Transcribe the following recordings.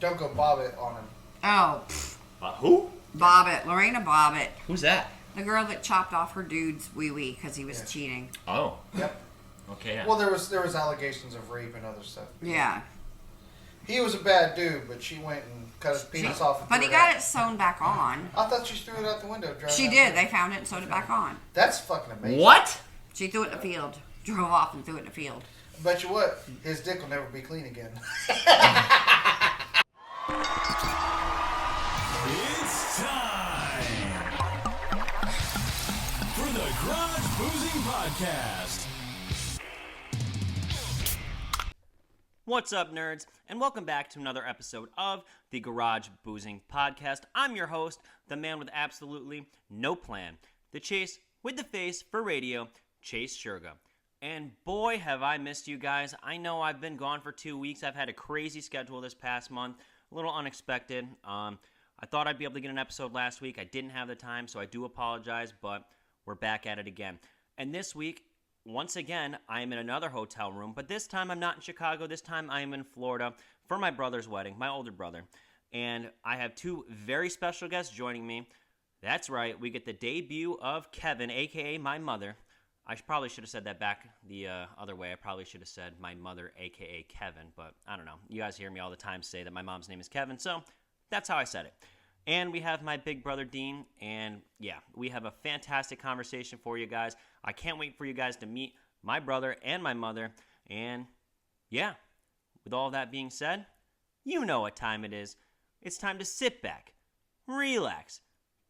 Don't go Bobbitt on him. Oh. Who? Bobbitt. Lorena Bobbitt. Who's that? The girl that chopped off her dude's wee-wee because he was cheating. Oh. Yep. Okay. Yeah. Well, there was allegations of rape and other stuff. Yeah. He was a bad dude, but she went and cut his penis off. But he got it sewn back on. I thought she threw it out the window. She did. They found it and sewed it back on. That's fucking amazing. What? She threw it in the field. Drove off and threw it in the field. Bet you what? His dick will never be clean again. It's time for the Garage Boozing Podcast. What's up, nerds? And welcome back to another episode of the Garage Boozing Podcast. I'm your host, the man with absolutely no plan, the Chase with the face for radio, Chase Sherga. And boy, have I missed you guys. I know I've been gone for 2 weeks. I've had a crazy schedule this past month, a little unexpected. I thought I'd be able to get an episode last week. I didn't have the time, so I do apologize, but we're back at it again. And this week, once again, I am in another hotel room, but this time I'm not in Chicago. This time I am in Florida for my brother's wedding, my older brother. And I have two very special guests joining me. That's right, we get the debut of Kevin, a.k.a. my mother. I probably should have said that back the other way. I probably should have said my mother, a.k.a. Kevin, but I don't know. You guys hear me all the time say that my mom's name is Kevin, so that's how I said it. And we have my big brother, Dean, and yeah, we have a fantastic conversation for you guys. I can't wait for you guys to meet my brother and my mother, and yeah, with all that being said, you know what time it is. It's time to sit back, relax,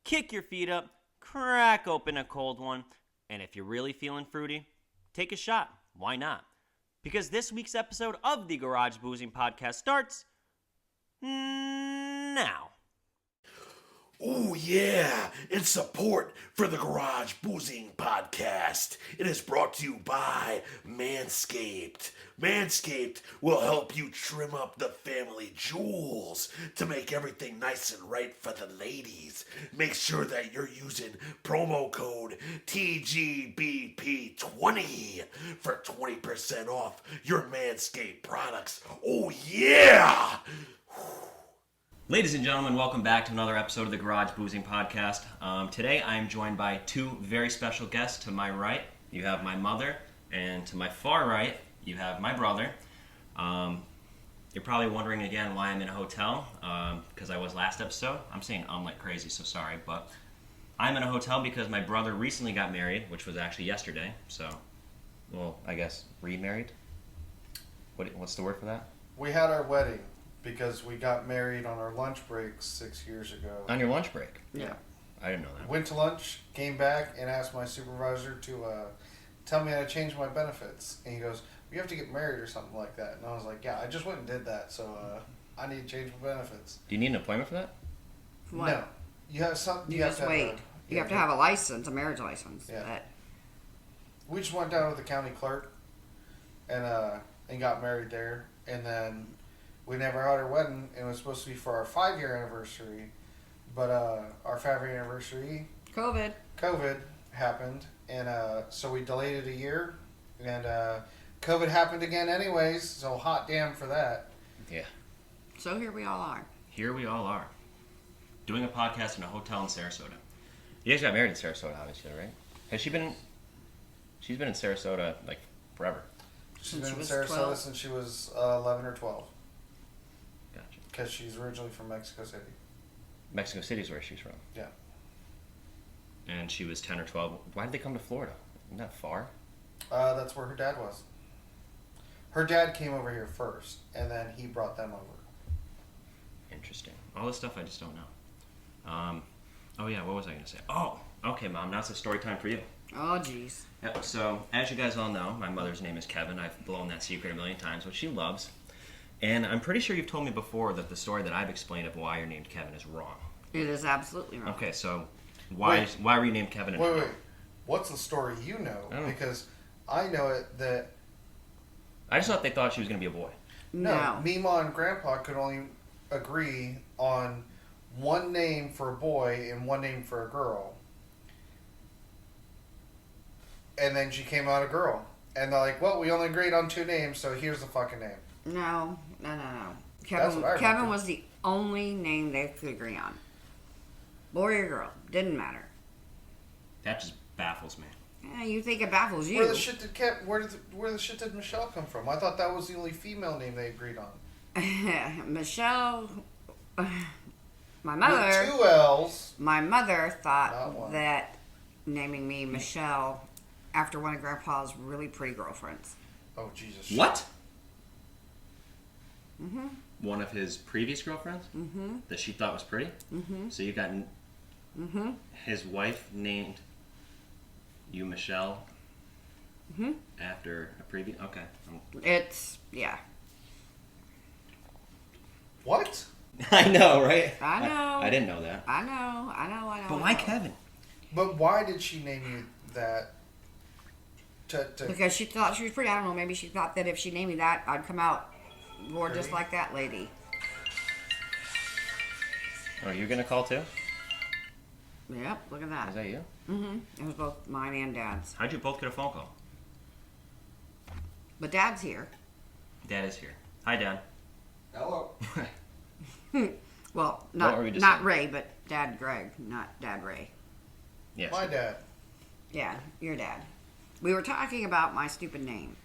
kick your feet up, crack open a cold one, and if you're really feeling fruity, take a shot. Why not? Because this week's episode of the Garage Boozing Podcast starts now. Oh yeah, in support for the Garage Boozing Podcast, it is brought to you by Manscaped. Manscaped will help you trim up the family jewels to make everything nice and right for the ladies. Make sure that you're using promo code TGBP20 for 20% off your Manscaped products. Oh yeah! Ladies and gentlemen, welcome back to another episode of the Garage Boozing Podcast. Today I am joined by two very special guests. To my right, you have my mother, and to my far right, you have my brother. You're probably wondering again why I'm in a hotel, because I was last episode. I'm saying like crazy, so sorry, but I'm in a hotel because my brother recently got married, which was actually yesterday, so, well, I guess remarried? What's the word for that? We had our wedding because we got married on our lunch break 6 years ago. On your lunch break? Yeah. I didn't know that. Went to lunch, came back, and asked my supervisor to tell me how to change my benefits. And he goes, "You have to get married or something like that." And I was like, "Yeah, I just went and did that, so I need to change my benefits." Do you need an appointment for that? What? No. You have something. You just wait. You have to have a license, a marriage license. Yeah. We just went down to the county clerk and got married there. And then we never had our wedding. It was supposed to be for our 5-year anniversary. But our 5-year anniversary, COVID happened. And so we delayed it a year. And COVID happened again anyways. So hot damn for that. Yeah. So here we all are. Here we all are. Doing a podcast in a hotel in Sarasota. You guys got married in Sarasota, obviously, right? Has she been... She's been in Sarasota, like, forever. She's been in Sarasota 12? since she was 11 or 12. Gotcha. Because she's originally from Mexico City. Mexico City is where she's from. Yeah. And she was 10 or 12. Why did they come to Florida? Isn't that far? That's where her dad was. Her dad came over here first, and then he brought them over. Interesting. All this stuff I just don't know. Oh yeah, what was I going to say? Oh, okay, Mom, now it's a story time for you. Oh, jeez. Yep, so, as you guys all know, my mother's name is Kevin. I've blown that secret a million times, which she loves. And I'm pretty sure you've told me before that the story that I've explained of why you're named Kevin is wrong. It is absolutely wrong. Okay, so why were you named Kevin? Wait. What's the story you know? Because I know it that... I just thought they thought she was going to be a boy. No. Mima and Grandpa could only agree on one name for a boy and one name for a girl. And then she came out a girl. And they're like, well, we only agreed on 2 names, so here's the fucking name. No. That's what I Kevin remember. was the only name they could agree on. Boy or girl, didn't matter. That just baffles me. Yeah, you think it baffles you. Where the shit did Michelle come from? I thought that was the only female name they agreed on. Michelle, my With mother, 2 L's. my mother Not thought one. that naming me Michelle after one of Grandpa's really pretty girlfriends. Oh Jesus. What? One of his previous girlfriends that she thought was pretty. So you got his wife named you Michelle after a previous. Okay. It's, yeah. What? I know, right? I know. I didn't know that. I know. But why Kevin? But why did she name you that? To Because she thought she was pretty. I don't know. Maybe she thought that if she named me that, I'd come out more just Pretty? like that lady. Oh, you're gonna call too? Yep, look at Is that. that you? It was both mine and Dad's. How'd you both get a phone call? But Dad's here. Dad is here. Hi, Dad. Hello. Well, What were we just not saying? Ray, but Dad Greg, not Dad Ray. Yes. My dad. Yeah, your dad. We were talking about my stupid name.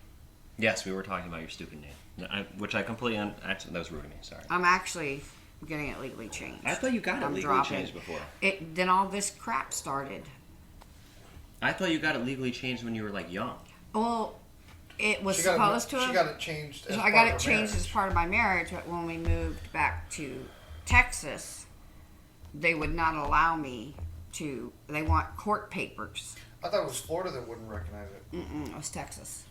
Yes, we were talking about your stupid name, which I completely actually that was rude of me. Sorry. I'm actually getting it legally changed. I thought you got it I'm legally dropping. changed before. Then all this crap started. I thought you got it legally changed when you were like young. Well, it was She supposed to She have. got it changed. As So I part got of it her changed marriage. as part of my marriage, but when we moved back to Texas, they would not allow me to. They want court papers. I thought it was Florida that wouldn't recognize it. It was Texas.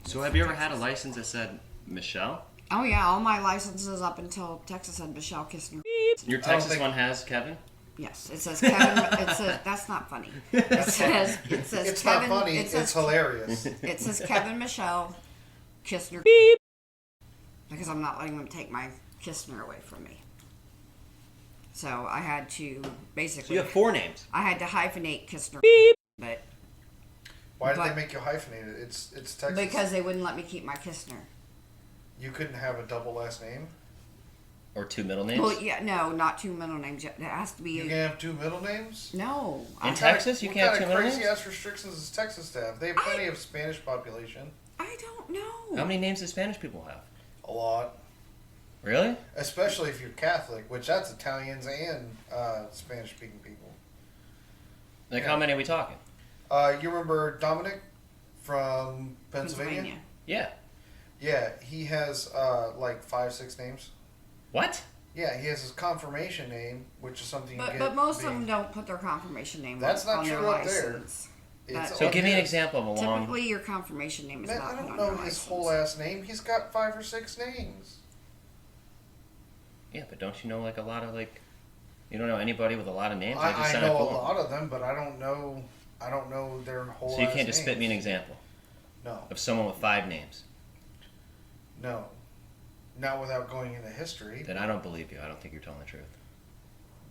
So have you ever had a license that said Michelle? Oh yeah, all my licenses up until Texas had Michelle Kissner. Your I don't Texas think- one has Kevin? Yes, it says Kevin. It says that's not funny. It says It's Kevin. not funny. It says, It's hilarious. It says Kevin Michelle Kissner. Because I'm not letting them take my Kissner away from me. So I had to So basically. you have 4 names. I had to hyphenate Kissner. But Why did But- they make you hyphenate it? It's Texas. because they wouldn't let me keep my Kissner. You couldn't have a double last name. Or 2 middle names? Well, yeah, no, not 2 middle names. It has to be. You can have 2 middle names. No. In Texas, you can't have 2 What middle kind of names? crazy ass restrictions does Texas have? They have plenty of Spanish population. I don't know. How many names do Spanish people have? A lot. Really? Especially if you're Catholic, which that's Italians and Spanish-speaking people. Like Yeah. how many are we talking? You remember Dominic from Pennsylvania? Yeah. Yeah, he has like 5-6 names. What? Yeah, he has his confirmation name, which is something you get. But most of being- them don't put their confirmation name That's on not their true up there. license. It's So on give me an his. example of a long... Typically, your confirmation name is Man, not I put don't on know your his license. whole last name. He's got 5 or 6 names. Yeah, but don't you know like a lot of like... You don't know anybody with a lot of names? just I signed know a form. lot of them, but I don't know. I don't know their whole. So you last can't just spit me an names. example No, of someone with 5 names. no, not without going into history. Then I don't believe you. I don't think you're telling the truth.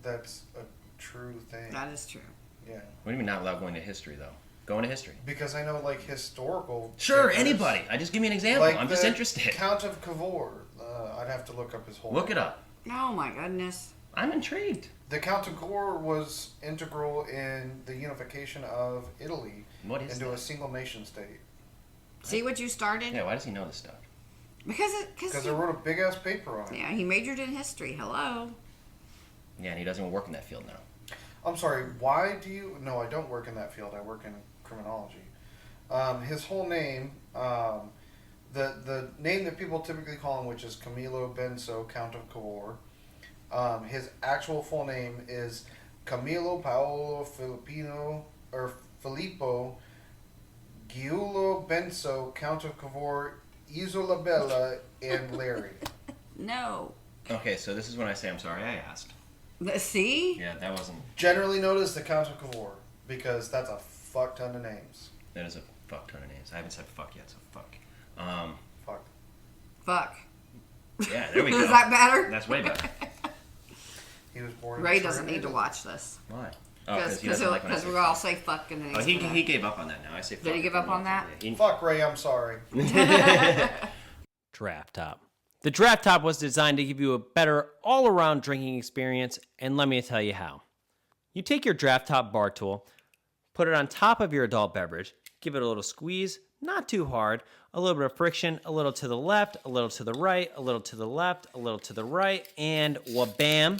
That's a true thing. That is true. What Yeah, do you mean not allowed going to history though? Go into history. because I know like historical. Sure, figures. anybody. I just give me an example. Like I'm just the interested. Count of Cavour. I'd have to look up his whole. Look name. it up. Oh my goodness. I'm intrigued. The Count of Cavour was integral in the unification of Italy What is into that? a single nation state. See what you started? Yeah, why does he know this stuff? Because Because I wrote a big ass paper on it. yeah, he majored in history. Hello. Yeah, and he doesn't even work in that field now. I'm sorry, why do you... No, I don't work in that field. I work in criminology. His whole name, the name that people typically call him, which is Camillo Benso, Count of Cavour, his actual full name is Camillo Paolo Filippo Giulio Benso, Count of Cavour, Isola Bella, and Larry. No. Okay, so this is when I say I'm sorry I asked. See? Yeah, that wasn't... Generally known as the Count of Cavour, because that's a fuck ton of names. That is a fuck ton of names. I haven't said fuck yet, so fuck. Fuck. Fuck. Yeah, there we go. Is that better? That's way better. He was born Ray in doesn't need to Trinidad. watch this. Why? Oh, because he doesn't like when I say we fuck. all say fuck and then Oh, he's he gave up on that now. I say fuck. Did he give up on that? Yeah, Fuck Ray, I'm sorry. Draft Top. The draft top was designed to give you a better all-around drinking experience, and let me tell you how. You take your draft top bar tool, put it on top of your adult beverage, give it a little squeeze, not too hard, a little bit of friction, a little to the left, a little to the right, a little to the left, a little to the right, and wha-bam.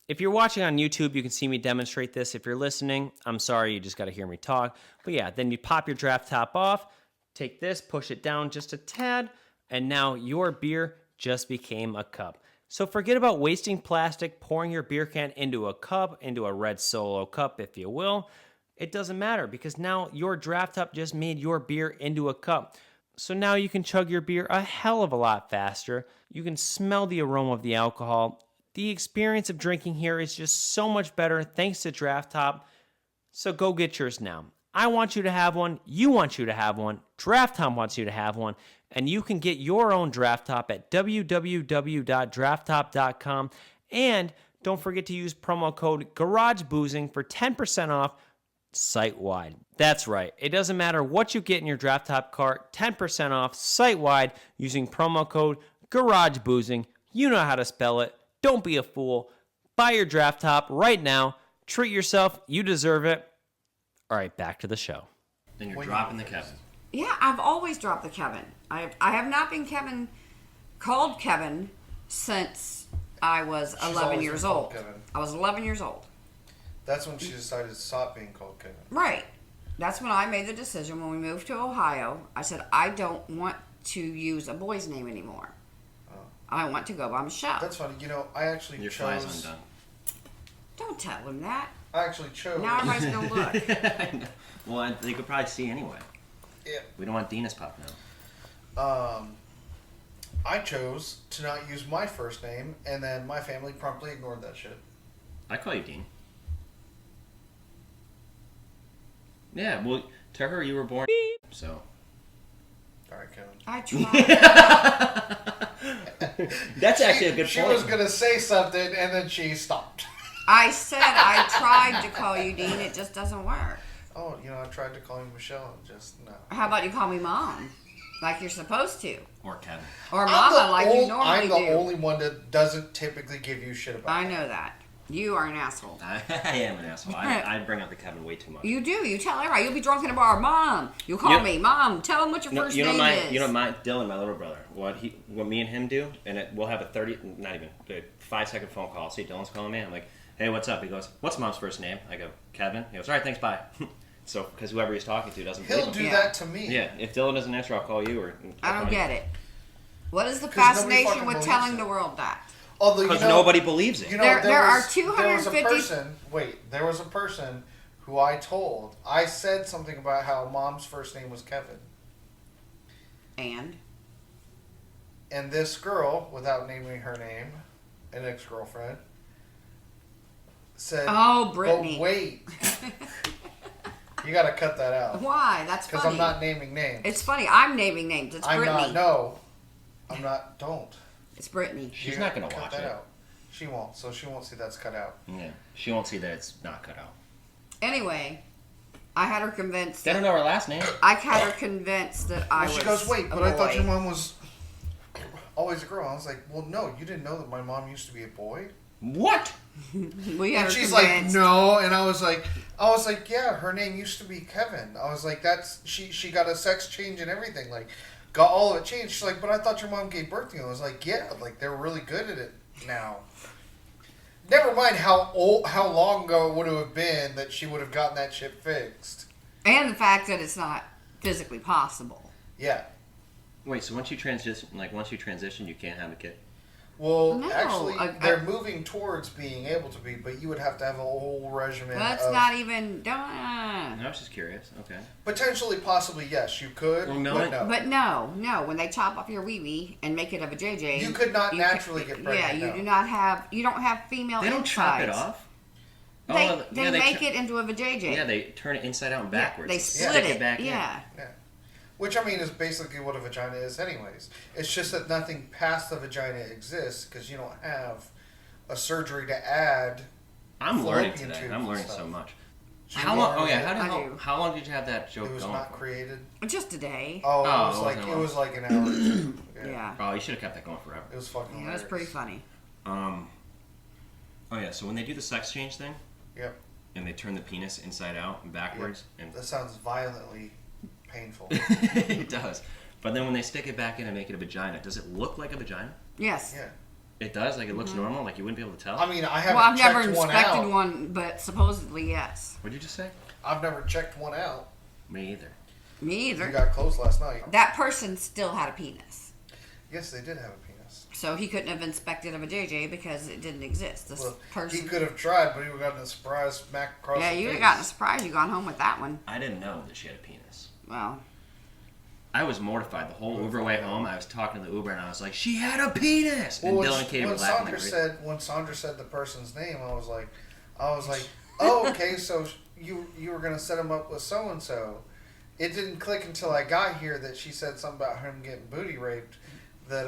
If you're watching on YouTube, you can see me demonstrate this. If you're listening, I'm sorry, you just got to hear me talk. But yeah, then you pop your draft top off, take this, push it down just a tad, and now your beer just became a cup. So forget about wasting plastic, pouring your beer can into a cup, into a red Solo cup, if you will. It doesn't matter because now your draft top just made your beer into a cup. So now you can chug your beer a hell of a lot faster. You can smell the aroma of the alcohol. The experience of drinking here is just so much better thanks to Draft Top. So go get yours now. I want you to have one. You want you to have one. Draft Top wants you to have one. And you can get your own Draft Top at www.drafttop.com. And don't forget to use promo code GarageBoozing for 10% off site-wide. That's right. It doesn't matter what you get in your Draft Top cart, 10% off site-wide using promo code GarageBoozing. You know how to spell it. Don't be a fool. Buy your Draft Top right now. Treat yourself. You deserve it. All right, back to the show. Then you're dropping the Kevin. Yeah, I've always dropped the Kevin. I have not been called Kevin since I was 11 years old. I was 11 years old. That's when she decided to stop being called Kevin. Right. That's when I made the decision when we moved to Ohio. I said, I don't want to use a boy's name anymore. I want to go by Michelle. That's funny. You know, I actually Your chose... fly's undone. Don't tell him that. I actually chose... Now everybody's going to look. Well, they could probably see anyway. Yeah. We don't want Dina's popping out. I chose to not use my first name, and then my family promptly ignored that shit. I call you Dean. Yeah, well, to her, you were born so... Alright, Kevin. I tried. That's actually a good She point. was going to say something, and then she stopped. I said I tried to call you Dean. It just doesn't work. Oh, you know, I tried to call you Michelle, and just, no. How about you call me Mom? Like you're supposed to. Or Kevin. Or Mama, like you normally do. I'm the only one that doesn't typically give you shit about I know that. You are an asshole. I am an asshole. I bring out the Kevin way too much. You do. You tell everybody. You'll be drunk in a bar. Mom. You'll call me. Mom, tell him what your first name is. You know my Dylan, my little brother, what me and him do, and we'll have a 5-second phone call. See, Dylan's calling me. I'm like, hey, what's up? He goes, what's Mom's first name? I go, Kevin. He goes, all right, thanks, bye. So, because whoever he's talking to doesn't believe him. He'll do that to me. Yeah, if Dylan doesn't answer, I'll call you. I don't get it. What is the fascination with telling the world that? Although, because nobody believes it. You know, there are 250... There was a person who I told. I said something about how Mom's first name was Kevin. And this girl, without naming her name, an ex-girlfriend, said, "Oh, Brittany. But wait. You gotta cut that out." Why? That's funny. Because I'm not naming names. It's funny. I'm naming names. It's Brittany. I'm not. Don't. It's Brittany. She's not going to watch it. Out. She won't, so she won't see that's cut out. Yeah, she won't see that it's not cut out. Anyway, I had her convinced. They don't know her last name. I had her convinced that I was. She goes, wait, but a boy. I thought your mom was always a girl. I was like, well, no, you didn't know that my mom used to be a boy. What? We had and her she's convinced. like, no, and I was like, yeah, her name used to be Kevin. I was like, that's she got a sex change and everything, like. Got all of it changed. She's like, but I thought your mom gave birth to you. I was like, yeah, like they're really good at it now. Never mind how long ago it would have been that she would have gotten that shit fixed. And the fact that it's not physically possible. Yeah. Wait, so once you transition, you can't have a kid? Well, No, actually, they're moving towards being able to be, but you would have to have a whole regimen. That's of, not even. Don't. I was just curious. Okay. Potentially, possibly, yes, you could. Well, no, but no. But no. When they chop off your wee and make it of a JJ, You could not naturally get pregnant. Yeah, you no. do not have. You don't have female. They don't chop it insides. off. They make it into a vajayjay. Yeah, they turn it inside out and backwards. They split it. Back yeah. Yeah. Which, I mean, is basically what a vagina is anyways. It's just that nothing past the vagina exists because you don't have a surgery to add. I'm learning fallopian today. tubes I'm and learning stuff. so much. How long? Oh yeah, I do. how long did you have that joke It was going not for? created. Just a day. Oh, Oh, it was like an hour or two. Yeah. Oh, you should have kept that going forever. It was fucking Yeah, it was hilarious. pretty funny. Oh yeah, so when they do the sex change thing, Yep. and they turn the penis inside out and backwards, and That sounds violently painful. it does. But then when they stick it back in and make it a vagina, does it look like a vagina? Yes. Yeah. It does? Like it looks normal? Like you wouldn't be able to tell? I mean, I haven't Well, I've never checked one inspected out. one, but supposedly yes. What'd you just say? I've never checked one out. Me either. Me You either. got close last night. That person still had a penis. Yes, they did have a penis. So he couldn't have inspected of a JJ because it didn't exist. This Well, person. he could have tried, but he would have gotten a surprise smack across Yeah, the you would face. have gotten a surprise. You gone home with that one. I didn't know that she had a penis. Well, I was mortified. The whole Uber way home, I was talking to the Uber and I was like, she had a penis! And Dylan and Katie were laughing like crazy. When Sandra said the person's name, I was like, oh, okay, so you were gonna set him up with so and so. It didn't click until I got here that she said something about him getting booty raped. That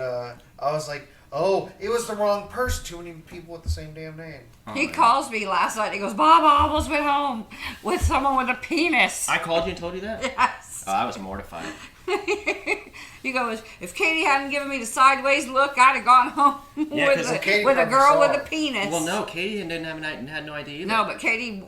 I was like, oh, it was the wrong person. Too many people with the same damn name. Oh, he man. calls me last night. He goes, Bob, I almost went home with someone with a penis. I called you and told you that? Yes. Oh, I was mortified. He goes, if Katie hadn't given me the sideways look, I'd have gone home Yeah, 'cause Katie with a probably girl saw with a it. penis. Well, no, Katie had no idea either. No, but Katie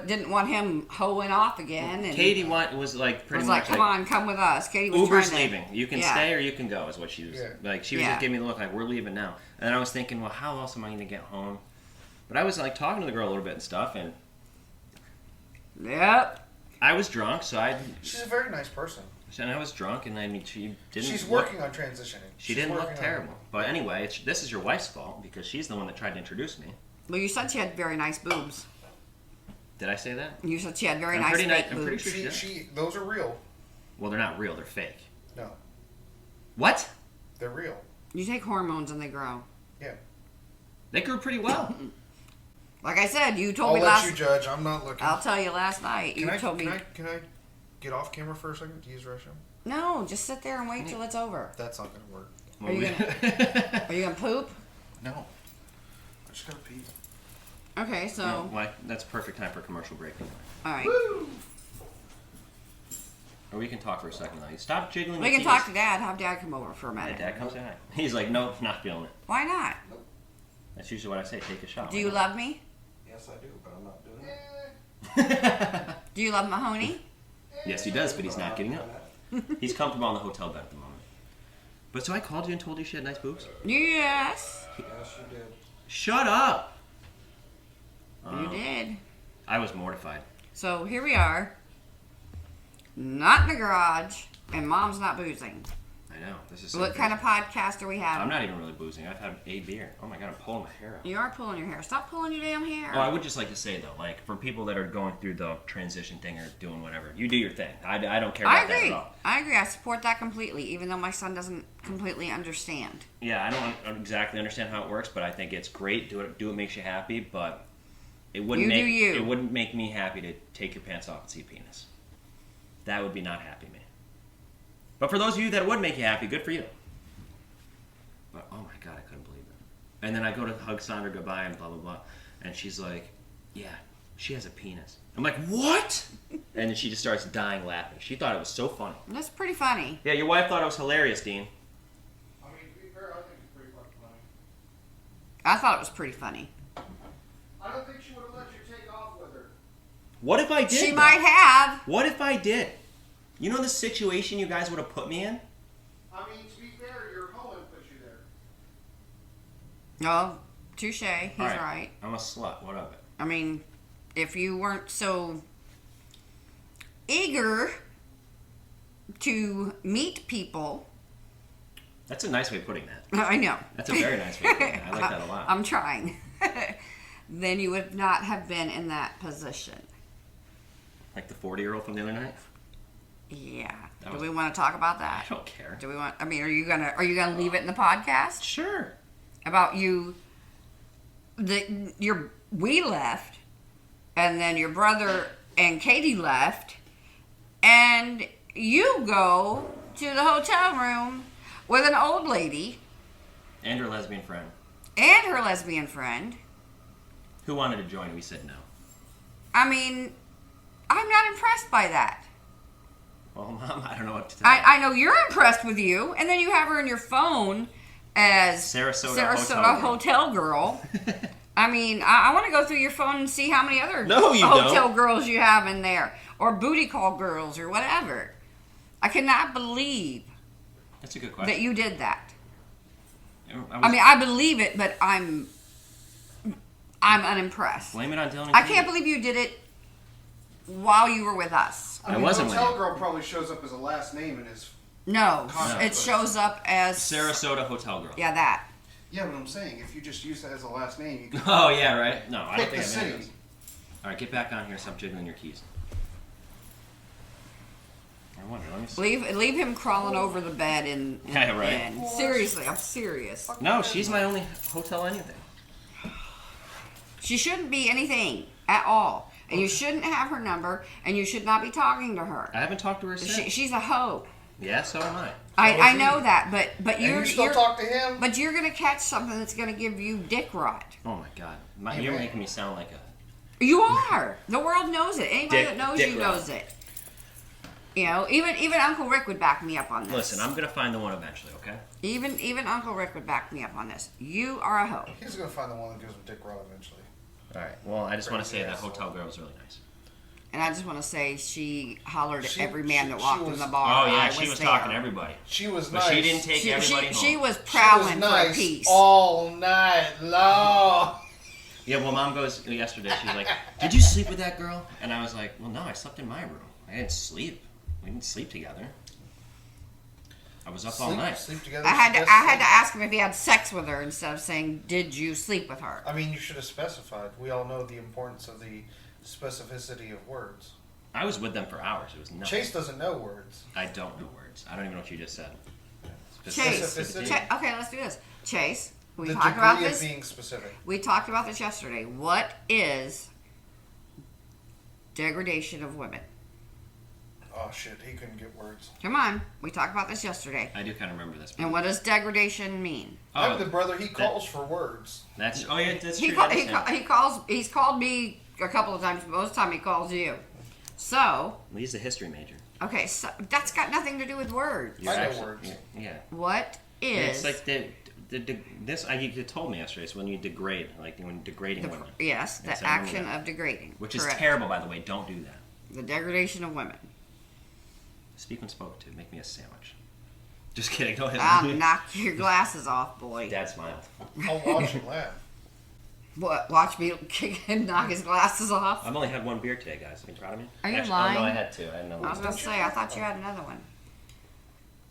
didn't want him hoeing off again. And Katie was like pretty was much like, come on, come with us. Katie was Uber's trying to, leaving. You can Yeah. stay or you can go, is what she was. Yeah. Like, she was Yeah. just giving me the look like, we're leaving now. And then I was thinking, well, how else am I going to get home? But I was, like, talking to the girl a little bit and stuff, and Yep. I was drunk, so She's a very nice person. and I was drunk, and I mean, she didn't She's look- working on transitioning. She She's didn't look working on- terrible. But anyway, this is your wife's fault, because she's the one that tried to introduce me. Well, you said she had very nice boobs. Did I say that? You said she had very I'm nice pretty fake I'm pretty boobs. sure Those are real. Well, they're not real, they're fake. No, What? they're real. You take hormones and they grow. Yeah. They grew pretty well. Like I said, you told I'll me let last. you judge. I'm not looking. I'll tell you last night. You told me. Can I get off camera for a second to use the restroom? No, just sit there and wait till it's over. That's not gonna work. Are you Are you gonna poop? No. I just gotta pee. Okay, so Well, that's perfect time for a commercial break. all right, Or we can talk for a second. Though. Stop jiggling. we the can keys. talk to Dad. Have Dad come over for a Yeah, minute. Dad comes in. He's like, nope, not feeling it. Why not? That's usually what I say. Take a shot. Do you love me? Yes, I do, but I'm not doing it. Do you love Mahoney? Yes, he does, but he's not getting up. He's comfortable on the hotel bed at the moment. But so I called you and told you she had nice boobs? Yes, Yes, you did. Shut up! you did. I was mortified. So here we are, not in the garage, and Mom's not boozing. I know. This is so What kind of podcast are we I'm having? not even really boozing. I've had a beer. Oh my god, I'm pulling my hair out. You are pulling your hair. Stop pulling your damn hair. Oh, I would just like to say though, like for people that are going through the transition thing or doing whatever, you do your thing. I don't care about I that agree. at all. I agree. I support that completely, even though my son doesn't completely understand. Yeah, I don't exactly understand how it works, but I think it's great. Do what makes you happy, but it wouldn't You make do you. it wouldn't make me happy to take your pants off and see a penis. That would be not happy me. But for those of you that would make you happy, good for you. But oh my god, I couldn't believe it. And then I go to hug Sandra goodbye and blah blah blah, and she's like, "Yeah, she has a penis." I'm like, "What?" And then she just starts dying laughing. She thought it was so funny. That's pretty funny. Yeah, your wife thought it was hilarious, Dean. I mean, to be fair, I think it's pretty fucking funny. I thought it was pretty funny. I don't think she would have let you take off with her. What if I did? She though? might have. What if I did? You know the situation you guys would have put me in? I mean, to be fair, your Cohen put you there. Oh, touche. He's All right. I'm a slut. What of it? I mean, if you weren't so eager to meet people, That's a nice way of putting that. I know. That's a very nice way of putting that. I like that a lot. I'm trying. Then you would not have been in that position. Like the 40-year-old from the other night? Yeah. That Do was- we want to talk about I that? don't care. Do we want? I mean, are you gonna leave it in the podcast Sure. about you? We left, and then your brother and Katie left, and you go to the hotel room with an old lady And her lesbian friend. and her lesbian friend. Who wanted to join? We said no. I mean, I'm not impressed by that. Well, Mom, I don't know what to tell you. I know you're impressed with you, and then you have her in your phone as Sarasota Hotel Girl. I mean, I want to go through your phone and see how many other hotel girls you have in there, or booty call girls, or whatever. I cannot believe That's a good question. that you did that. I mean, I believe it, but I'm unimpressed. Blame it on Dylan. I can't believe you did it while you were with us. I mean, wasn't Hotel with Girl probably shows up as a last name in his. No, No. it shows up as Sarasota Hotel Girl. Yeah, that. Yeah, but I'm saying if you just use that as a last name, you can Oh, yeah, right? No, I don't pick think the I have any of city. those. All right, get back on here. Stop jiggling your keys. I wonder. Let me see. Leave him crawling over the bed in Yeah, right. bed. Seriously, I'm serious. No, she's my only hotel anything. She shouldn't be anything at all. And you shouldn't have her number, and you should not be talking to her. I haven't talked to her since. She's a hoe. Yeah, so am I. I know that, but And you're you still talk to him? But you're gonna catch something that's gonna give you dick rot. Oh my God, you're making me sound like a. You are. The world knows it. Anybody that knows dick you rot. knows it. You know, even Uncle Rick would back me up on this. Listen, I'm gonna find the one eventually. Okay. Even Uncle Rick would back me up on this. You are a hoe. He's gonna find the one that gives him dick rod eventually. All right. Well, I just want to say that Crazy hotel girl was really nice. And I just want to say she hollered She- at every man she- that she walked in was- the bar. Oh yeah, I she was there. talking to everybody, She was but nice. she didn't take everybody home. She was She was prowling for a nice piece. all night long. Yeah, well, Mom goes yesterday. She was like, "Did you sleep with that girl?" And I was like, "Well, no, I slept in my room. I didn't sleep. We didn't sleep together. I was up all night." Sleep together. I had is the to best thing. ask him if he had sex with her instead of saying, "Did you sleep with her?" I mean, you should have specified. We all know the importance of the specificity of words. I was with them for hours. It was nothing. Chase doesn't know words. I don't know words. I don't even know what you just said. Chase. Specificity. Okay, let's do this. Chase, we The talked degree about of this. being specific. We talked about this yesterday. What is degradation of women? Oh shit, he couldn't get words. Come on, we talked about this yesterday. I do kind of remember this. And what does degradation mean? I'm the brother. He calls for words. That's that's He true. call, that is he, him. call, he calls. He's called me a couple of times. But most of the time, he calls you. So, Well, he's a history major. okay, so that's got nothing to do with words. You're I know actually- words. Yeah. What Yeah, is it's like you told me yesterday. It's when you degrade, like when degrading the, women. yes, the Yes, I remember action that. of degrading, Which correct. is terrible, by the way. Don't do that. The degradation of women. Speak when spoke to. Make me a sandwich. Just kidding. Go ahead. I'll knock your glasses off, boy. Dad smiled. I'll watch him laugh. What? Watch me kick him, knock his glasses off. I've only had one beer today, guys. Are you proud of me? Are you Actually, lying? Oh, no, I had two. I had another I was one. gonna say, I thought you had another one.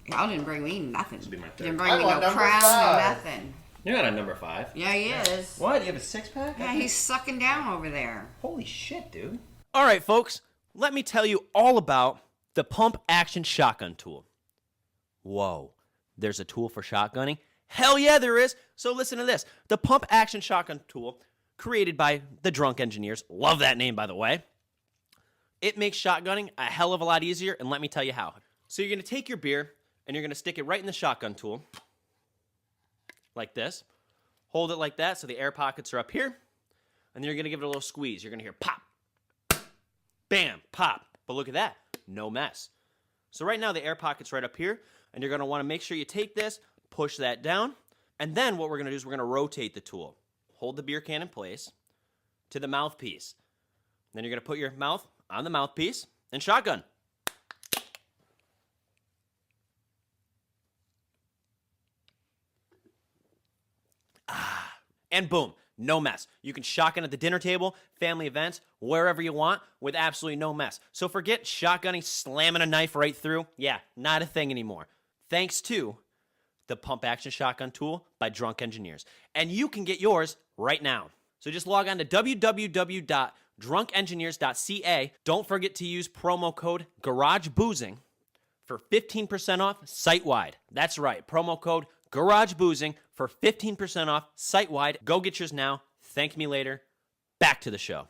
Y'all didn't bring me nothing. This will be my third. Didn't bring I'm me on no number crown, no 5. nothing. You're not on number 5. Yeah, he is. What? You have a 6-pack? Yeah, he's sucking down over there. Holy shit, dude. All right, folks, let me tell you all about the pump action shotgun tool. Whoa, there's a tool for shotgunning? Hell yeah, there is. So listen to this. The pump action shotgun tool, created by the Drunk Engineers. Love that name, by the way. It makes shotgunning a hell of a lot easier, and let me tell you how. So you're going to take your beer, and you're going to stick it right in the shotgun tool, like this. Hold it like that so the air pockets are up here, and then you're going to give it a little squeeze. You're going to hear pop, bam, pop. But look at that. No mess. So right now the air pocket's right up here, and you're going to want to make sure you take this, push that down, and then what we're going to do is we're going to rotate the tool. Hold the beer can in place to the mouthpiece. Then you're going to put your mouth on the mouthpiece and shotgun. And boom, no mess. You can shotgun at the dinner table, family events, wherever you want with absolutely no mess. So forget shotgunning, slamming a knife right through. Yeah, not a thing anymore. Thanks to the pump action shotgun tool by Drunk Engineers. And you can get yours right now. So just log on to www.drunkengineers.ca. Don't forget to use promo code GarageBoozing for 15% off site-wide. That's right, promo code GarageBoozing for 15% off site-wide. Go get yours now. Thank me later. Back to the show.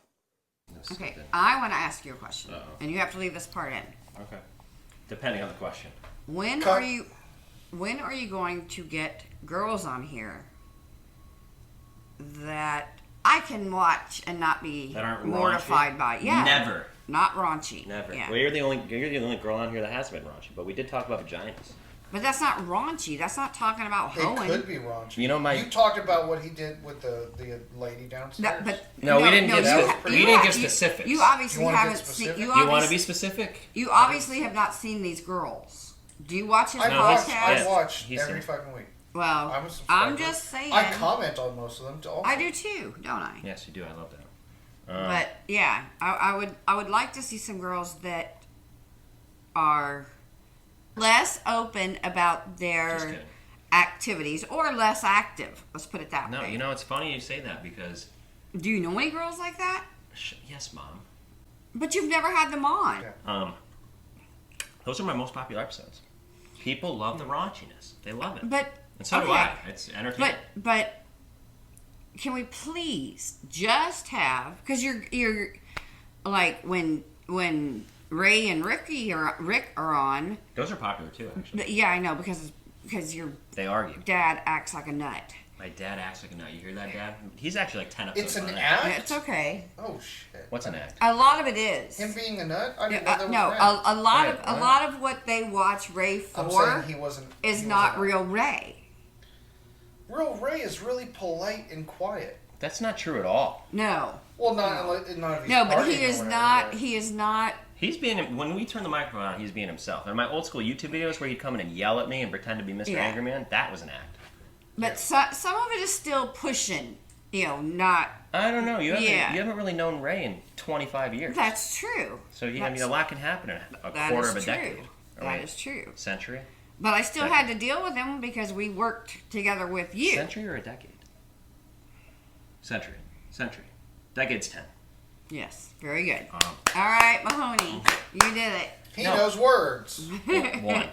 Okay, I want to ask you a question, Uh-oh. and you have to leave this part in. Okay. Depending on the question. When Cut. are you going to get girls on here that I can watch and not be That aren't mortified raunchy? by? Yeah. Never. not raunchy. Never. Yeah. Well, you're the only girl on here that has been raunchy. But we did talk about vaginas. But that's not raunchy. That's not talking about It hoeing. could be raunchy. You know, You talked about what he did with the lady downstairs. No, we didn't get you- specifics. You obviously You wanna get haven't seen. specific? You want to be specific? You obviously have not seen these girls. Do you watch his I podcast? watch He's every seen- fucking week. Well, I'm a subscriber. I'm just saying. I comment on most of them. Also. I do too, don't I? Yes, you do. I love that. But yeah, I would like to see some girls that are less open about Just their kidding. activities or less active. Let's put it that No, way. you know, it's funny you say that because... Do you know any girls like that? Yes, Mom. But you've never had them on. Yeah. Those are my most popular episodes. People love the raunchiness. They love it. But And so do okay. I. It's entertaining. But can we please just have, because you're like when Ray and Rick are on. Those are popular too, actually. Yeah, I know because your They argue. dad acts like a nut. My dad acts like a nut. You hear that, Dad? He's actually like 10 episodes It's an on act. It's okay. Oh shit. What's an act? A lot of it is. Him being a nut? I didn't know Yeah, that was no, an act. a lot of what they watch Ray I'm for saying he wasn't. is he not wasn't real Ray. Real Ray is really polite and quiet. That's not true at all. No, Well, not if he's no, but he partying or is whatever, not. but- He is not. He's being, when we turn the microphone on, he's being himself. And my old school YouTube videos where he'd come in and yell at me and pretend to be Mr. Yeah. Angry Man, that was an act. But some of it is still pushing. You know, not. I don't know. You Yeah. haven't really known Ray in 25 years. That's true. So, I mean, That's- a lot can happen in a That quarter is of a true. decade. Or That wait, is true. Century? But I still had to deal with him because we worked together with you. Century or a decade? Century. Decade's 10. Yes, very good. Um, All right, Mahoney, you did it. He No. knows words. One.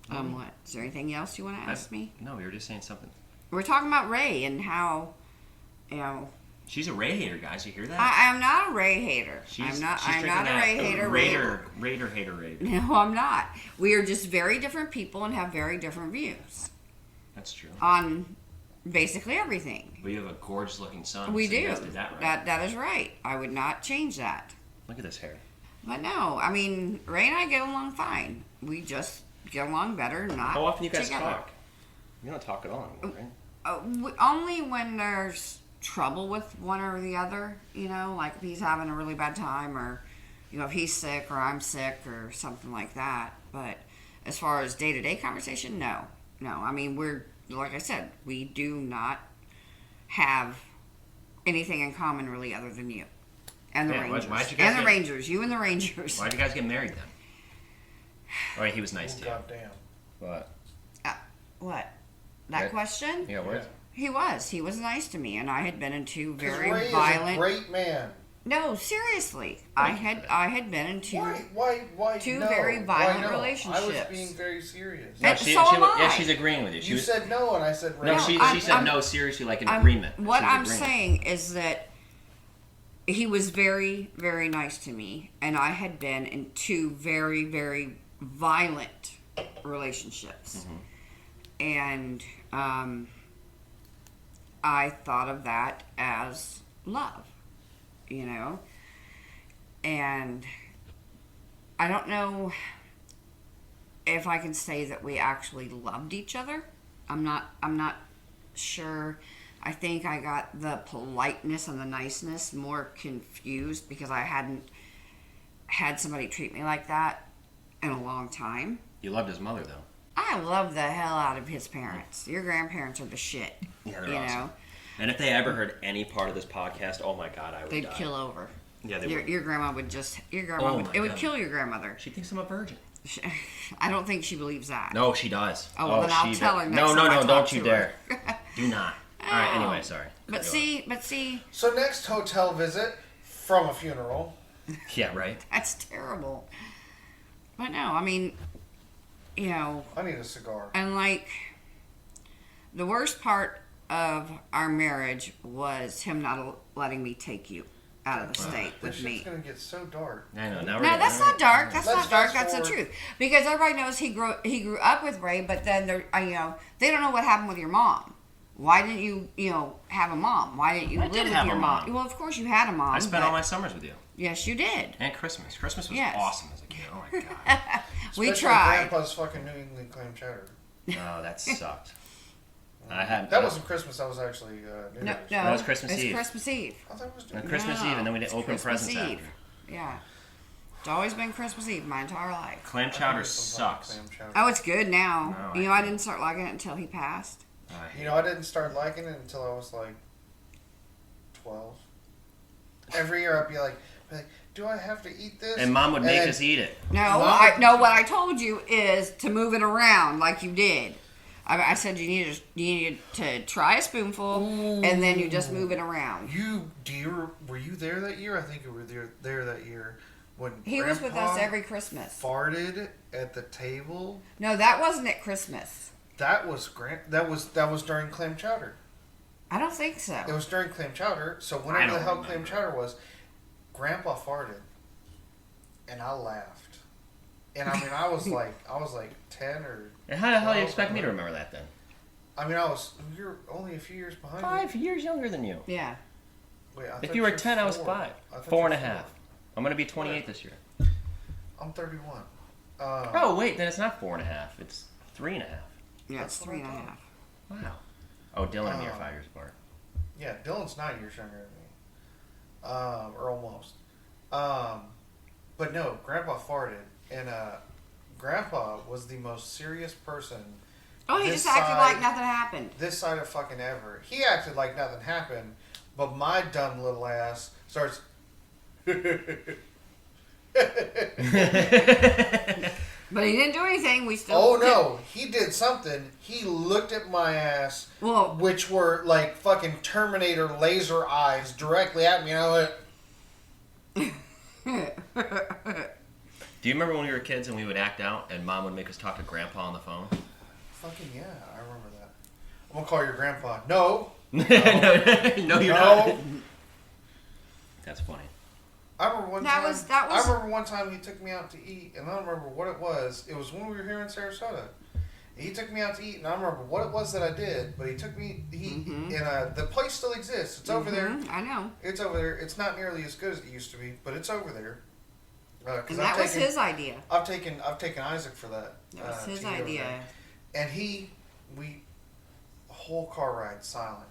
What? Is there anything else you want to ask me? No, we were just saying something. We're talking about Ray and how, you know, She's a Ray hater, guys. You hear that? I'm not a Ray hater. I'm not drinking a that Ray hater. Raider hater. No, I'm not. We are just very different people and have very different views That's true. on basically everything. But you have a gorgeous looking son. We so you do. guys did that right. That is right. I would not change that. Look at this hair. But no, I mean, Ray and I get along fine. We just get along better, not How often you guys together. talk? You don't talk at all anymore, right? Only when there's trouble with one or the other, you know, like if he's having a really bad time or, you know, if he's sick or I'm sick or something like that. But as far as day-to-day conversation, no. I mean, we're, like I said, we do not have anything in common really other than you. And the Yeah, Rangers. why'd you guys And the get- Rangers. You and the Rangers. Why'd you guys get married then? All right, he was nice to you. Goddamn. But What? That Right. question? yeah, what? He was nice to me, and I had been in two Because very Ray violent. is a great man. No, seriously, I had been in two. Why? two no? very Why violent no? I was relationships. being very serious. No, And so am I. yeah, she's agreeing with you. She You was, said no, and I said no, Ray. she I'm- said I'm- no, seriously, like an agreement. What She was I'm agreeing. saying is that he was very, very nice to me, and I had been in two very, very violent relationships, and I thought of that as love, you know, and I don't know if I can say that we actually loved each other. I'm not sure. I think I got the politeness and the niceness more confused because I hadn't had somebody treat me like that in a long time. You loved his mother, though. I love the hell out of his parents. Your grandparents are the shit. Yeah, they're you awesome. know, And if they ever heard any part of this podcast, oh my god, I would they'd die. kill over. Yeah, they Your, would. your grandma would just. Your grandma Oh would. my It would God. kill your grandmother. She thinks I'm a virgin. I don't think she believes that. No, she does. Oh, well, then I'll she tell does. her No, next no, time I no, talk don't to you her. dare. Do not. All right, anyway, sorry. But Go see, So next hotel visit from a funeral. on. Yeah, right. that's terrible. But no, I mean, you know, I need a cigar. and like, the worst part of our marriage was him not letting me take you out of the state This with shit's me. gonna get so dark. I know. Now we're No, getting- that's not dark. That's Let's not dark. fast That's the forward. truth. Because everybody knows he grew up with Ray, but then they're, you know, they don't know what happened with your mom. Why didn't you, have a mom? Why didn't you I live did with have your a mom? mom. Well, of course you had a mom. I spent all my summers with you. Yes, you did. And Christmas. Christmas was Yes. awesome as a kid. Oh my god. We Especially tried. Grandpa's fucking New England clam chowder. Oh, that sucked. I had That wasn't Christmas. That was actually New No, Year's. no. That was Christmas it's Eve. Christmas Eve. I thought it was New on Year's. Christmas Eve, and then we did It's open Christmas presents Eve. after. Yeah. It's always been Christmas Eve my entire life. Clam chowder sucks. Clam chowder. Oh, it's good now. No, I didn't start liking it until he passed. I didn't start liking it until I was like 12. Every year I'd be like, do I have to eat this? And Mom would make then- us eat it. No, what I told you is to move it around like you did. I said you needed to try a spoonful, and then you just move it around. Were you there that year? I think you were there that year when He was with Grandpa us every Christmas. farted at the table. No, that wasn't at Christmas. That was that was during clam chowder. I don't think so. It was during clam chowder. So I whenever don't the hell remember. clam chowder was, Grandpa farted, and I laughed. And I mean, I was like 10 or. And how the hell do you 12 expect me to or- remember that then? I mean, you're only a few years behind me. 5 years younger than you. Yeah. Wait, I If thought you were were 10, I was 4. 5. I thought 4 you and a were half. 4. I'm going to be 28 this year. I'm 31. Oh, wait, then it's not 4 and a half. It's 3 and a half. Yeah, it's That's what I 3.5. thought. Wow. Oh, Dylan and me are 5 years apart. Yeah, Dylan's 9 years younger than me. Or almost. But no, Grandpa farted, and Grandpa was the most serious person Oh, he This just acted side- like nothing happened. this side of fucking ever. He acted like nothing happened, but my dumb little ass starts. But he didn't do anything. We still. Oh no, he did something. He looked at my ass, Well, which were like fucking Terminator laser eyes directly at me, and I went. Do you remember when we were kids and we would act out and Mom would make us talk to Grandpa on the phone? Fucking yeah, I remember that. I'm gonna call your grandpa. No. No, you're not. That's funny. I remember one That time. was- I remember one time he took me out to eat, and I don't remember what it was. It was when we were here in Sarasota. He took me out to eat, and I don't remember what it was that I did, but he took me. And the place still exists. It's over there. I know. It's over there. It's not nearly as good as it used to be, but it's over there. And that was his idea. I've taken Isaac for that. That was his to get over idea. there. And whole car ride silent.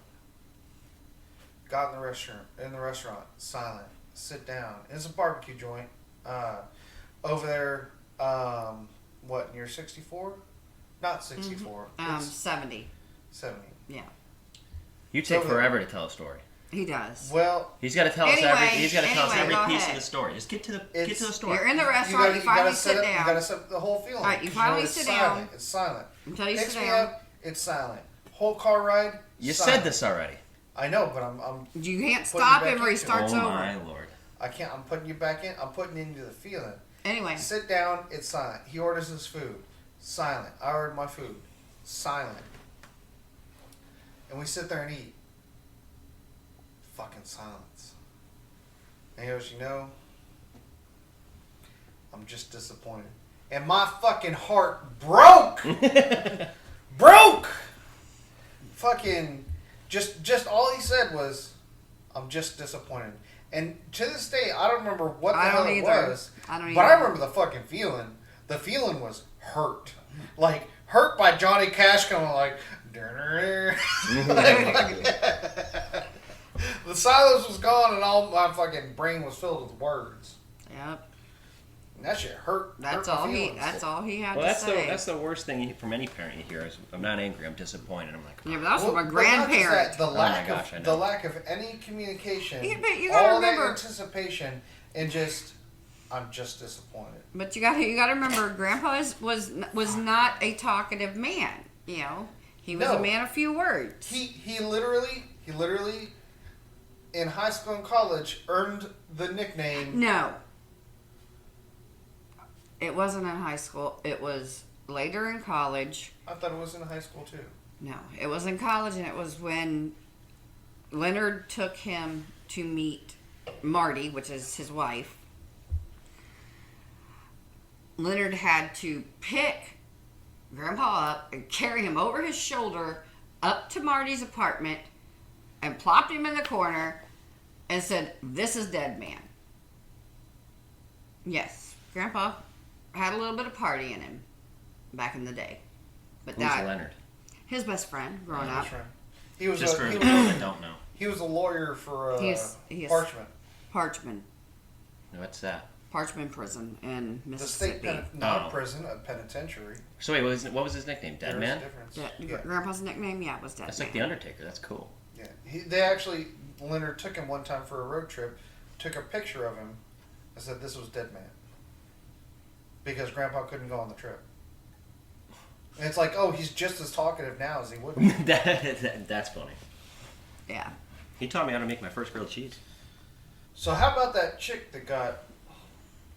Got in the restaurant, silent. Sit down. It's a barbecue joint. Over there, near 64? Not 64. It's 70. 70. Yeah, You take So- forever to tell a story. he does. Well, He's got to tell us every go piece ahead. of the story. Just get to the It's- story. You're in the you restaurant. gotta, You finally sit You down. gotta set up the whole feeling. All right, you 'cause finally it's sit silent. down. It's silent. Until you Picks sit me down. up. It's silent. Whole car ride. You silent. said this already. I know, but I'm You can't Put you stop back him or he into it. starts Oh over. my lord. I can't. I'm putting you back in. I'm putting you into the feeling. Anyway, Sit down. It's silent. He orders his food. Silent. I ordered my food. Silent. And we sit there and eat. Fucking silence. And he goes, I'm just disappointed. And my fucking heart broke. Broke. Fucking. Just all he said was, I'm just disappointed. And to this day, I don't remember what the I hell don't it either. was. I don't But I either. remember the fucking feeling. The feeling was hurt. Like, hurt by Johnny Cash going like... the silence was gone and all my fucking brain was filled with words. Yep. And that shit hurt. That's hurt my all he. feelings. That's all he had Well, to that's say. that's the worst thing from any parent you hear is, I'm not angry, I'm disappointed. I'm like, Yeah, but that's Well, from a but not just grandparent. that, the lack my gosh, I of know. the lack of any communication. Yeah, but you gotta all remember- that anticipation and just, I'm just disappointed. But you got to remember, Grandpa was not a talkative man. You know, he was No. a man of few words. He literally in high school and college earned the nickname. No, it wasn't in high school. It was later in college. I thought it was in high school too. No, it was in college, and it was when Leonard took him to meet Marty, which is his wife. Leonard had to pick Grandpa up and carry him over his shoulder up to Marty's apartment and plopped him in the corner and said, "This is dead man." Yes, Grandpa had a little bit of party in him back in the day. But Who's Leonard? His best friend growing up. That's right. He was Just a, for he people was, that don't know. he was a lawyer for He is Parchment. Parchment. What's that? Parchment prison in The state Mississippi. not Oh. a prison, a penitentiary. So wait, what was his nickname? Dead There's Man? a difference. Yeah, Grandpa's nickname, yeah, was Dead That's Man. like the Undertaker. That's cool. Yeah, they actually, Leonard took him one time for a road trip, took a picture of him, and said this was Dead Man. Because Grandpa couldn't go on the trip. And it's like, oh, he's just as talkative now as he would be. That's funny. Yeah. He taught me how to make my first grilled cheese. So how about that chick that got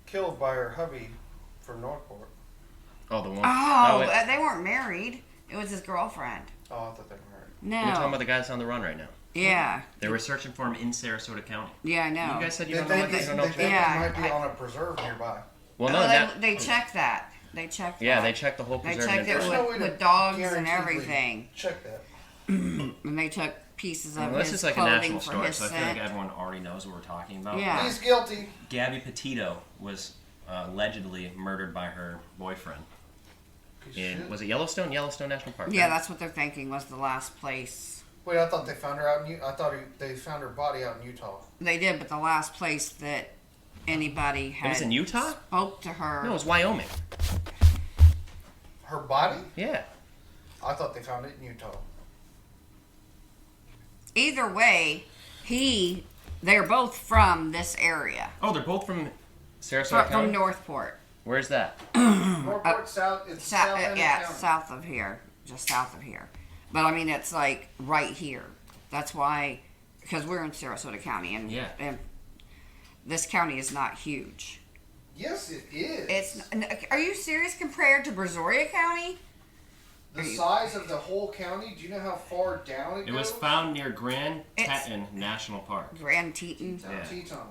killed by her hubby from Northport? Oh, the one. Oh, wait. they weren't married. It was his girlfriend. Oh, I thought they were married. No. We're talking about the guy that's on the run right now. Yeah. They were searching for him in Sarasota County. Yeah, I know. You guys said you They don't know think, what they you don't know. think Yeah, he might be I- on a preserve nearby. Well, no, Oh, they checked that. They checked yeah, that. they checked the whole They preserve. checked it There's no way to with dogs and guaranteedly everything. Check that. And they took pieces of Well, this his is like a clothing national for story, his so I feel like scent. everyone already knows what we're talking about. Yeah. He's guilty. Gabby Petito was allegedly murdered by her boyfriend was it Yellowstone National Park? Yeah, right? that's what they're thinking was the last place. Wait, I thought they found her out in I thought they found her body out in Utah. They did, but the last place that anybody had was in Utah? spoke to her. No, it was Wyoming. Her body? Yeah. I thought they found it in Utah. Either way, they're both from this area. Oh, they're both from Sarasota From County? Northport. Where's that? Northport South. It's south end of town. South of here. Just south of here. But I mean, it's like right here. That's why, because we're in Sarasota County, and, Yeah. and this county is not huge. Yes, it is. It's. Are you serious compared to Brazoria County? the size of the whole county. Do you know how far down it goes? It was found near Grand It's- Teton National Park. Grand Teton. Yeah. Teton.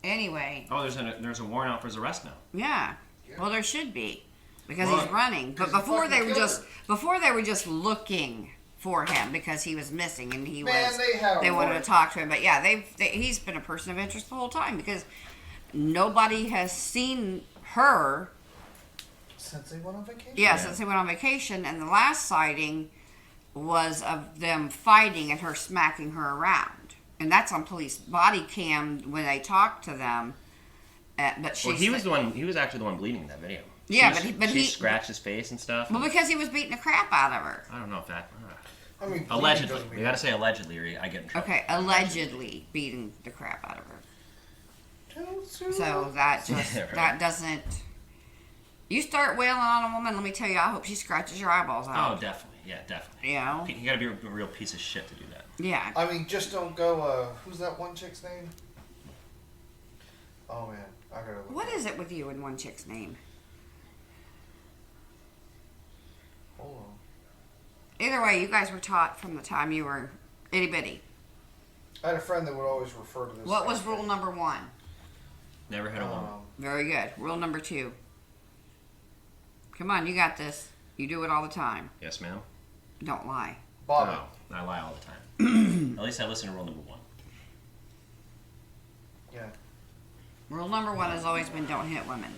Anyway, Oh, there's a warrant out for his arrest now. yeah. Yeah. Well, there should be because Well, he's running. But 'cause he before they fucking were killed just her. looking for him because he was missing and he Man, was. they had a They wanted to warrant. talk to him, but yeah, he's been a person of interest the whole time because nobody has seen her. Since they went on vacation. Yeah, since they went on vacation, and the last sighting was of them fighting and her smacking her around, and that's on police body cam when they talked to them. But she Well, he was the one. He was actually the one bleeding in that video. Yeah, She- but she he- scratched his face and stuff. well, because he was beating the crap out of her. I don't know if that. I mean, Allegedly, doesn't we mean- gotta say allegedly, or I get in trouble. Okay, allegedly beating the crap out of her. Don't sue So her. that just Yeah, right. that doesn't. You start wailing on a woman, let me tell you, I hope she scratches your eyeballs Oh, out. definitely. Yeah, definitely. You know? You gotta be a real piece of shit to do that. Yeah. I mean, just don't go. Who's that one chick's name? Oh man, I gotta look. What is it with you and one chick's name? Hold on. Either way, you guys were taught from the time you were itty bitty. I had a friend that would always refer to this. What was as- rule number 1? Never had a woman. Very good. Rule number 2. Come on, you got this. You do it all the time. Yes, ma'am. Don't lie. Bobby. No, I lie all the time. At least I listen to rule number 1. Yeah. Rule number 1 has always been don't hit women.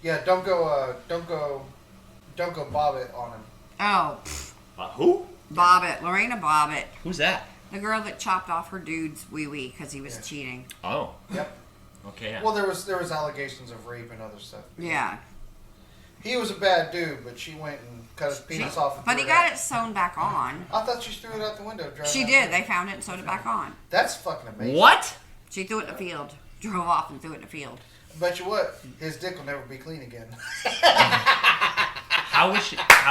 Yeah. Don't go. Don't go Bobbitt on him. Oh, Who? Bobbitt. Lorena Bobbitt. Who's that? The girl that chopped off her dude's wee-wee because he was Yeah. cheating. Oh, Yep. okay. Yeah. Well, there was allegations of rape and other stuff. Yeah. He was a bad dude, but she went and cut his penis off. And But threw he got out. it sewn back on. I thought she threw it out the window. driving She out did. the- They found it and sewed it back on. That's fucking amazing. What? She threw it in the field. Drove off and threw it in the field. Bet you what? His dick will never be clean again. How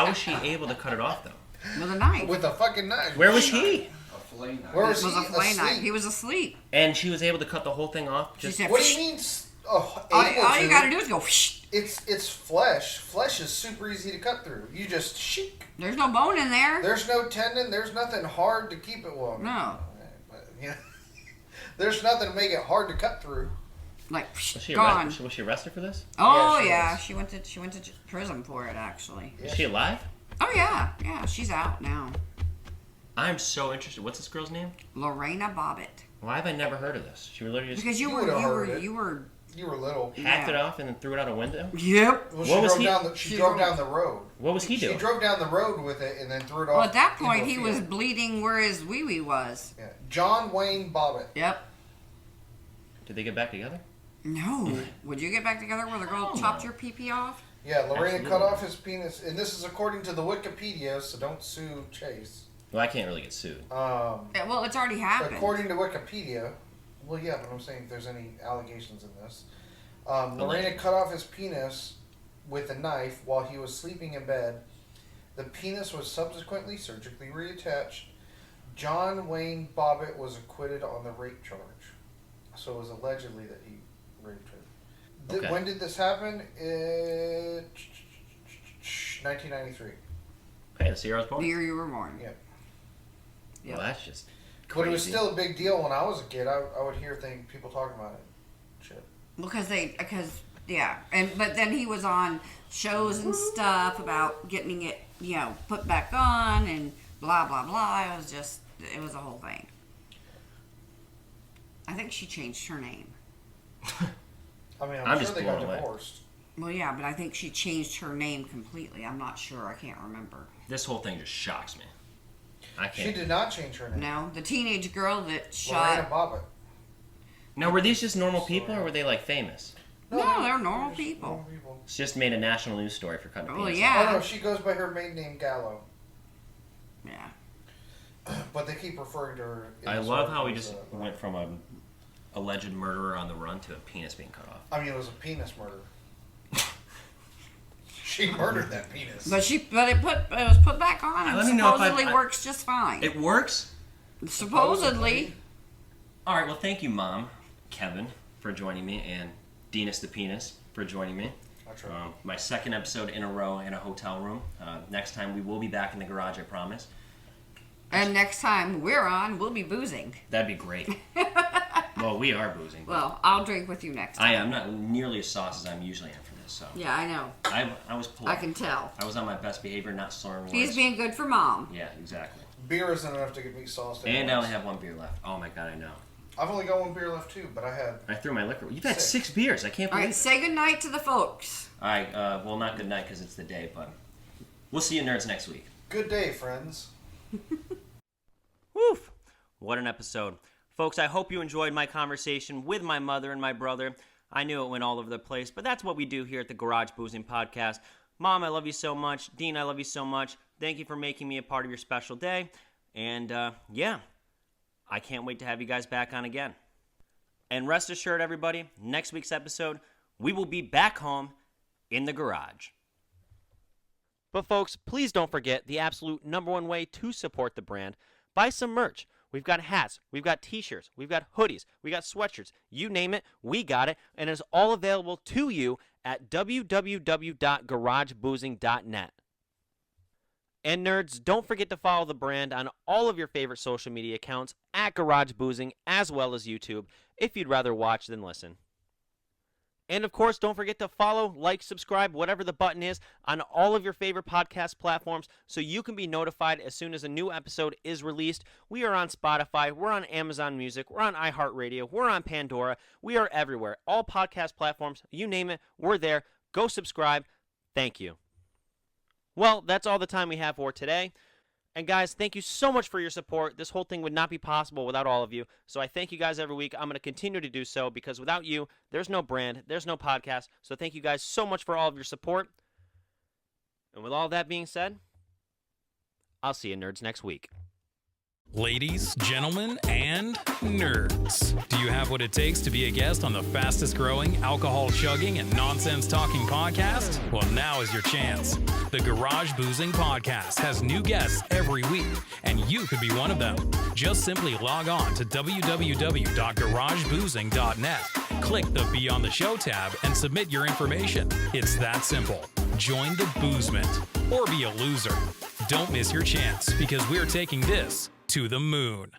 was she able to cut it off though? With a knife. With a fucking knife. Where was he? Where It was was he? a fillet knife. Asleep. He was asleep. And she was able to cut the whole thing off. She Just said, What do you mean? Oh, all able you to? gotta do is go, whoosh. It's flesh. Flesh is super easy to cut through. You just chic. There's no bone in there. There's no tendon. There's nothing hard to keep it well. No. But, yeah. There's nothing to make it hard to cut through. Like, Was gone. she arrested for this? Oh Yeah, she went to prison for it actually. Is she alive? Oh yeah, she's out now. I'm so interested. What's this girl's name? Lorena Bobbitt. Why have I never heard of this? She literally just Because you would've heard were it. you were. You were little. hacked it off and then threw it out a window? Yep. Well, What was he- she drove down the road. What was he doing? She drove down the road with it and then threw it off. Well, at that into point a he field. was bleeding where his wee wee was. Yeah. John Wayne Bobbitt. Yep. Did they get back together? No. Would you get back together where the girl chopped your pee off? Yeah, Lorena Absolutely. cut off his penis, and this is according to the Wikipedia, so don't sue Chase. Well, I can't really get sued. Yeah, well, it's already happened. According to Wikipedia, well, yeah, but I'm saying if there's any allegations in this, Lorena cut off his penis with a knife while he was sleeping in bed. The penis was subsequently surgically reattached. John Wayne Bobbitt was acquitted on the rape charge, so it was allegedly that he raped her. Okay. When did this happen? 1993. Okay, the year I was born. The year you were born. Yeah. Yep. Well, that's just But it was crazy. still a big deal when I was a kid. I would hear people talking about it. Shit. But then he was on shows and stuff about getting it, put back on and blah blah blah. It was a whole thing. I think she changed her name. I mean, I'm I'm sure just they got blown away. divorced. Well, yeah, but I think she changed her name completely. I'm not sure. I can't remember. This whole thing just shocks me. I She can't. did not change her name. No, the teenage girl that Lorena shot. Bobbitt. Now, were these just normal people, or were they like famous? No, they're normal just people. normal people. It's just made a national news story for cutting a Well, penis. yeah. Oh no, she goes by her maiden name Gallo, Yeah. but they keep referring to her. in I this love how article we as just a- went from a alleged murderer on the run to a penis being cut off. I mean, it was a penis murder. She murdered that penis. But it was put back on and Let me know if supposedly I- works just fine. It works? Supposedly. All right, well, thank you, Mom, Kevin, for joining me, and Dinas the Penis for joining me. That's right. My second episode in a row in a hotel room. Next time we will be back in the garage, I promise. And next time we're on, we'll be boozing. That'd be great. Well, we are boozing. But Well, I'll drink with you next time. I am not nearly as sauce as I'm usually in for this, so. Yeah, I know. I was polite. I can tell. I was on my best behavior, not slurring words. He's being good for Mom. Yeah, exactly. Beer isn't enough to get me sauced. And I anyways. only have one beer left. Oh my god, I know. I've only got one beer left too, but I had. I threw my liquor. You've had 6. 6 beers. I can't All believe right, say goodnight to the folks. All right, well, not good night because it's the day, but we'll see you nerds next week. Good day, friends. Woof! What an episode. Folks, I hope you enjoyed my conversation with my mother and my brother. I knew it went all over the place, but that's what we do here at the Garage Boozing Podcast. Mom, I love you so much. Dean, I love you so much. Thank you for making me a part of your special day. And, yeah, I can't wait to have you guys back on again. And rest assured, everybody, next week's episode, we will be back home in the garage. But folks, please don't forget the absolute #1 way to support the brand. Buy some merch. We've got hats, we've got t-shirts, we've got hoodies, we got sweatshirts. You name it, we got it, and it's all available to you at www.garageboozing.net. And nerds, don't forget to follow the brand on all of your favorite social media accounts at Garage Boozing, as well as YouTube, if you'd rather watch than listen. And of course, don't forget to follow, like, subscribe, whatever the button is, on all of your favorite podcast platforms so you can be notified as soon as a new episode is released. We are on Spotify, we're on Amazon Music, we're on iHeartRadio, we're on Pandora, we are everywhere. All podcast platforms, you name it, we're there. Go subscribe. Thank you. Well, that's all the time we have for today. And guys, thank you so much for your support. This whole thing would not be possible without all of you. So I thank you guys every week. I'm going to continue to do so because without you, there's no brand, there's no podcast. So thank you guys so much for all of your support. And with all that being said, I'll see you nerds next week. Ladies, gentlemen, and nerds. Do you have what it takes to be a guest on the fastest growing, alcohol chugging, and nonsense talking podcast? Well, now is your chance. The Garage Boozing Podcast has new guests every week, and you could be one of them. Just simply log on to www.garageboozing.net. Click the Be on the Show tab and submit your information. It's that simple. Join the boozement or be a loser. Don't miss your chance because we're taking this to the moon.